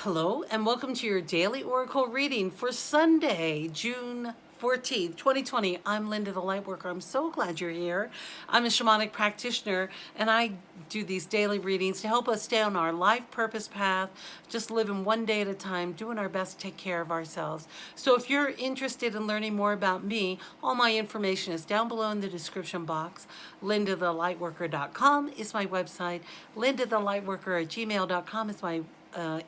Hello and welcome to your daily oracle reading for Sunday, June 14th, 2020. I'm Linda the Lightworker. I'm so glad you're here. I'm a shamanic practitioner and I do these daily readings to help us stay on our life purpose path, just living one day at a time, doing our best to take care of ourselves. So if you're interested in learning more about me, all my information is down below in the description box. LindaTheLightWorker.com is my website. LindaTheLightWorker@gmail.com is my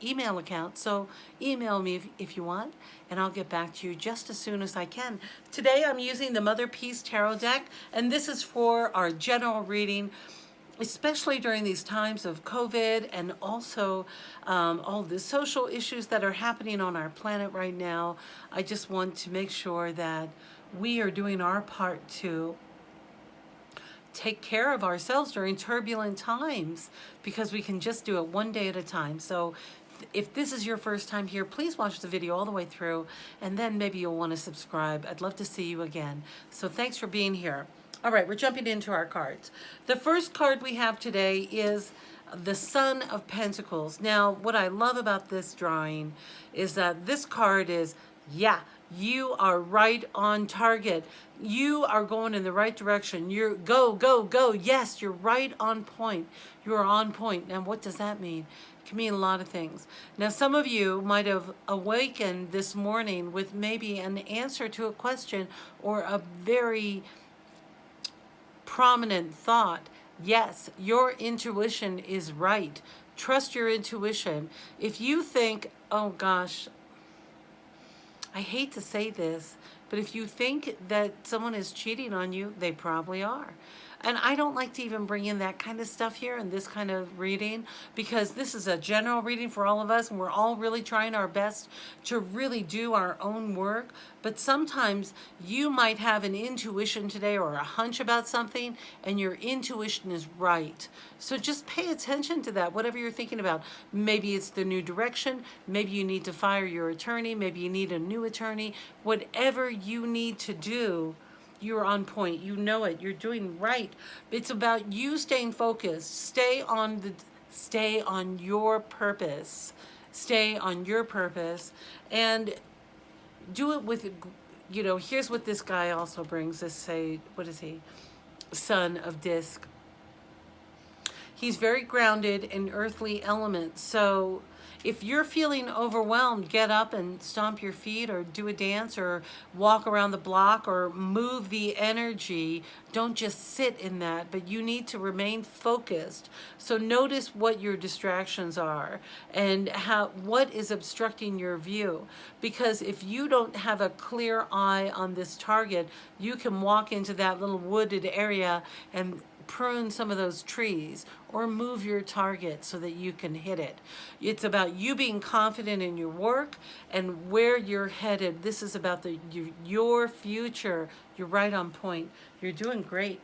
email account, so email me if you want, and I'll get back to you just as soon as I can. Today I'm using the Mother Peace Tarot deck, and this is for our general reading, especially during these times of COVID and also all the social issues that are happening on our planet right now. I just want to make sure that we are doing our part to take care of ourselves during turbulent times, because we can just do it one day at a time. So if this is your first time here, please watch the video all the way through, and then maybe you'll want to subscribe. I'd love to see you again. So thanks for being here. All right, we're jumping into our cards. The first card we have today is the Son of Pentacles. Now, what I love about this drawing is that this card is, yeah, you are right on target. You are going in the right direction. You're go, go, go. Yes, you're right on point. You're on point. Now, what does that mean? It can mean a lot of things. Now, some of you might have awakened this morning with maybe an answer to a question or a very prominent thought. Yes, your intuition is right. Trust your intuition. If you think, oh gosh, I hate to say this, but if you think that someone is cheating on you, they probably are. And I don't like to even bring in that kind of stuff here in this kind of reading, because this is a general reading for all of us, and we're all really trying our best to really do our own work. But sometimes you might have an intuition today or a hunch about something, and your intuition is right. So just pay attention to that, whatever you're thinking about. Maybe it's the new direction. Maybe you need to fire your attorney. Maybe you need a new attorney. Whatever you need to do, you're on point. You know it. You're doing right. It's about you staying focused. Stay on your purpose. Stay on your purpose, and do it with, here's what this guy also brings. What is he? Son of Disc. He's very grounded in earthly elements. So if you're feeling overwhelmed, get up and stomp your feet or do a dance or walk around the block or move the energy. Don't just sit in that, but you need to remain focused. So notice what your distractions are and what is obstructing your view. Because if you don't have a clear eye on this target, you can walk into that little wooded area and prune some of those trees or move your target so that you can hit it. It's about you being confident in your work and where you're headed. This is about your future. You're right on point. You're doing great.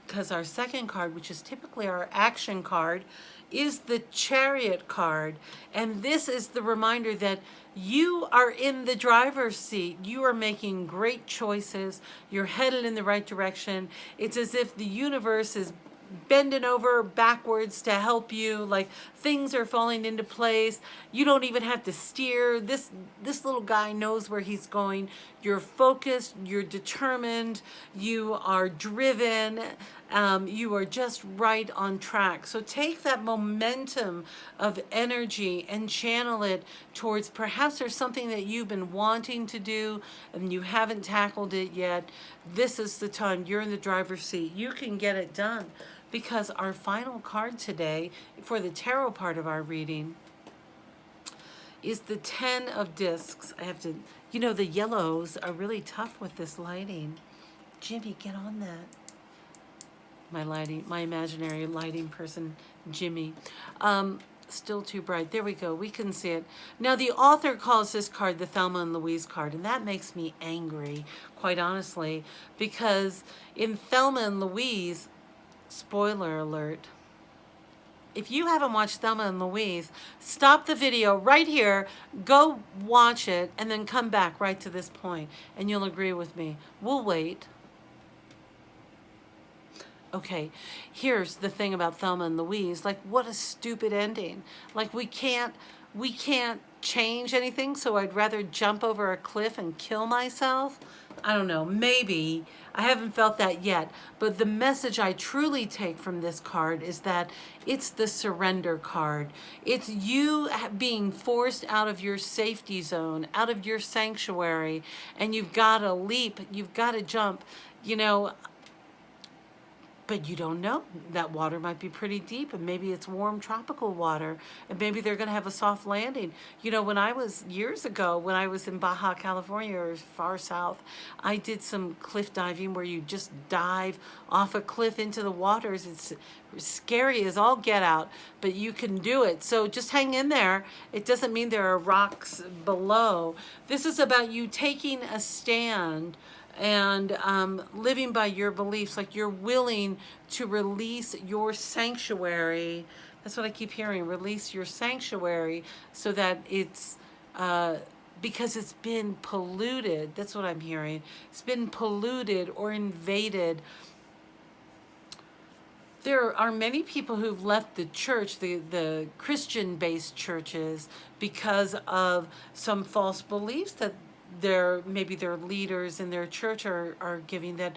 Because our second card, which is typically our action card, is the Chariot card. And this is the reminder that you are in the driver's seat. You are making great choices. You're headed in the right direction. It's as if the universe is bending over backwards to help you. Like, things are falling into place. You don't even have to steer. This little guy knows where he's going. You're focused, you're determined, you are driven, you are just right on track. So take that momentum of energy and channel it towards, perhaps there's something that you've been wanting to do and you haven't tackled it yet. This is the time. You're in the driver's seat. You can get it done. Because our final card today for the tarot part of our reading is the Ten of Discs. I have to, the yellows are really tough with this lighting. Jimmy, get on that. My imaginary lighting person, Jimmy. Still too bright. There we go. We can see it. Now, the author calls this card the Thelma and Louise card, and that makes me angry, quite honestly, because in Thelma and Louise, spoiler alert, if you haven't watched Thelma and Louise, stop the video right here, go watch it, and then come back right to this point, and you'll agree with me. We'll wait. Okay, here's the thing about Thelma and Louise. Like, what a stupid ending. Like, we can't we can't change anything, so I'd rather jump over a cliff and kill myself. I don't know, maybe. I haven't felt that yet. But the message I truly take from this card is that it's the surrender card. It's you being forced out of your safety zone, out of your sanctuary, and you've got to leap, you've got to jump. You know, but you don't know. That water might be pretty deep, and maybe it's warm tropical water, and maybe they're going to have a soft landing. You know, when I was years ago, when I was in Baja California or far south, I did some cliff diving where you just dive off a cliff into the waters. It's scary as all get out, but you can do it. So just hang in there. It doesn't mean there are rocks below. This is about you taking a stand and living by your beliefs, like you're willing to release your sanctuary. That's what I keep hearing, release your sanctuary, so that it's, because it's been polluted. That's what I'm hearing. It's been polluted or invaded. There are many people who've left the church, the Christian-based churches, because of some false beliefs that maybe their leaders in their church are giving, that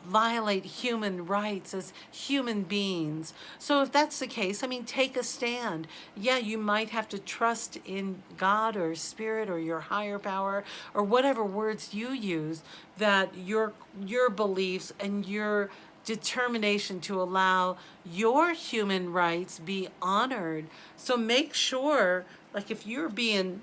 violate human rights as human beings. So if that's the case, I mean, take a stand. Yeah, you might have to trust in God or spirit or your higher power or whatever words you use, that your beliefs and your determination to allow your human rights be honored. So make sure, like if you're being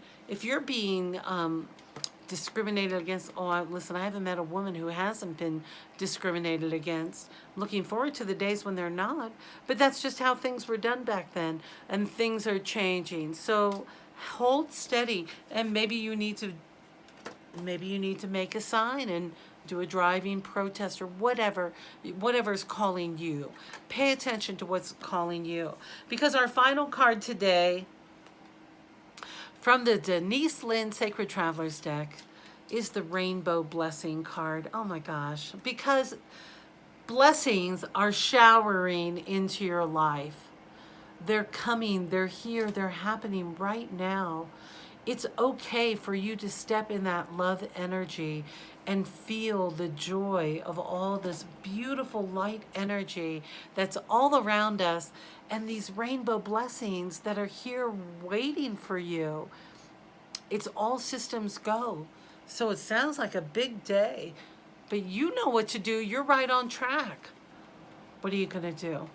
discriminated against. Listen, I haven't met a woman who hasn't been discriminated against. I'm looking forward to the days when they're not. But that's just how things were done back then, and things are changing. So hold steady, and maybe you need to make a sign and do a driving protest or whatever's calling you. Pay attention to what's calling you. Because our final card today from the Denise Linn Sacred Travelers deck is the Rainbow Blessing card. Oh my gosh. Because blessings are showering into your life. They're coming, they're here, they're happening right now. It's okay for you to step in that love energy and feel the joy of all this beautiful light energy that's all around us, and these rainbow blessings that are here waiting for you. It's all systems go. So it sounds like a big day, but you know what to do. You're right on track. What are you going to do?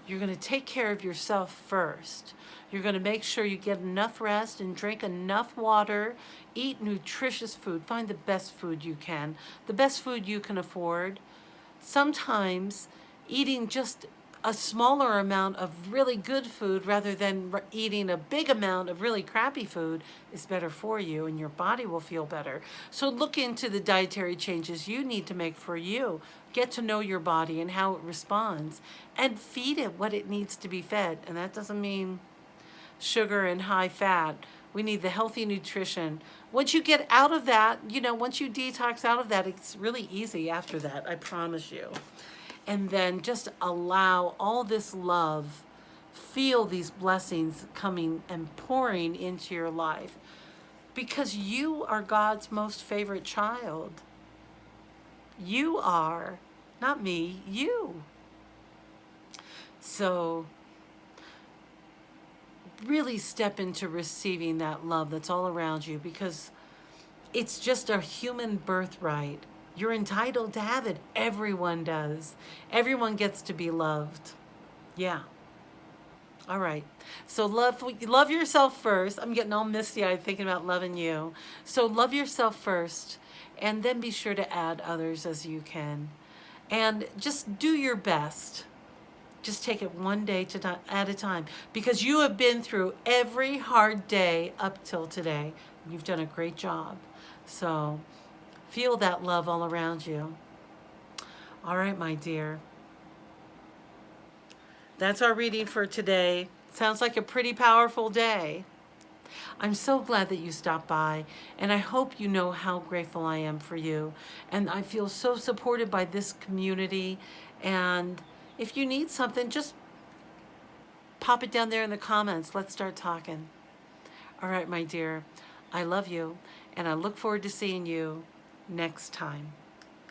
You're going to take care of yourself first. You're going to make sure you get enough rest and drink enough water, eat nutritious food, find the best food you can, the best food you can afford. Sometimes eating just a smaller amount of really good food rather than eating a big amount of really crappy food is better for you, and your body will feel better. So look into the dietary changes you need to make for you. Get to know your body and how it responds, and feed it what it needs to be fed. And that doesn't mean sugar and high fat. We need the healthy nutrition. Once you get out of that, once you detox out of that, it's really easy after that, I promise you. And then just allow all this love, feel these blessings coming and pouring into your life, because you are God's most favorite child. You are, not me, you. So really step into receiving that love that's all around you, because it's just a human birthright. You're entitled to have it. Everyone does. Everyone gets to be loved. Yeah. All right. So love yourself first. I'm getting all misty-eyed thinking about loving you. So love yourself first, and then be sure to add others as you can. And just do your best. Just take it one day at a time, because you have been through every hard day up till today. You've done a great job. So feel that love all around you. All right, my dear. That's our reading for today. Sounds like a pretty powerful day. I'm so glad that you stopped by, and I hope you know how grateful I am for you. And I feel so supported by this community. And if you need something, just pop it down there in the comments. Let's start talking. All right, my dear, I love you, and I look forward to seeing you next time.